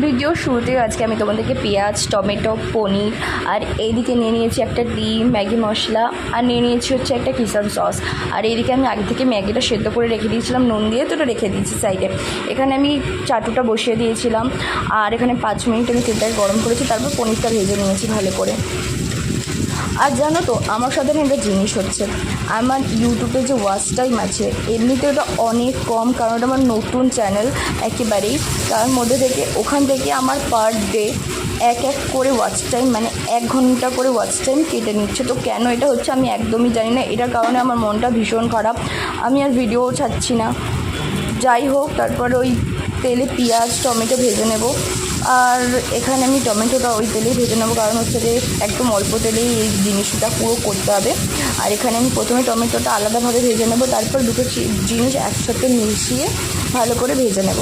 Video শুরুতে আজকে আমি তোমাদেরকে পেঁয়াজ, টমেটো, পনির আর এইদিকে নিয়ে নিয়েছি একটা ডিম, ম্যাগি মশলা আর নিয়ে নিয়েছি হচ্ছে একটা কিচেন সস। আর এইদিকে আমি আগে থেকে ম্যাগিটা সেদ্ধ করে রেখে দিয়েছিলাম নুন দিয়ে, তো ওটা রেখে দিয়েছি সাইডে। এখানে আমি চাটুটা বসিয়ে দিয়েছিলাম আর এখানে 5 মিনিট আমি তেলটাকে গরম করেছি, তারপর পনিরটা ভেজে নিয়েছি ভালো করে। আর জানো তো আমার সাথে একটা জিনিস হচ্ছে, আমার ইউটিউবে যে ওয়াচ টাইম আছে এমনিতে ওটা অনেক কম, কারণ ওটা আমার নতুন চ্যানেল একেবারেই। তার মধ্যে থেকে ওখান থেকে আমার পার ডে এক করে ওয়াচ টাইম, মানে 1 ঘন্টা করে ওয়াচ টাইম কেটে নিচ্ছে। তো কেন এটা হচ্ছে আমি একদমই জানি না, এটার কারণে আমার মনটা ভীষণ খারাপ, আমি আর ভিডিও ছাড়ছি না। যাই হোক, তারপরে ওই তেলে পেঁয়াজ টমেটো ভেজে নেব। আর এখানে আমি টমেটোটা ওই তেলেই ভেজে নেবো, কারণ হচ্ছে যে একদম অল্প তেলেই এই জিনিসটা পুরো করতে হবে। আর এখানে আমি প্রথমে টমেটোটা আলাদাভাবে ভেজে নেব, তারপর দুটো জিনিস একসাথে মিশিয়ে ভালো করে ভেজে নেব।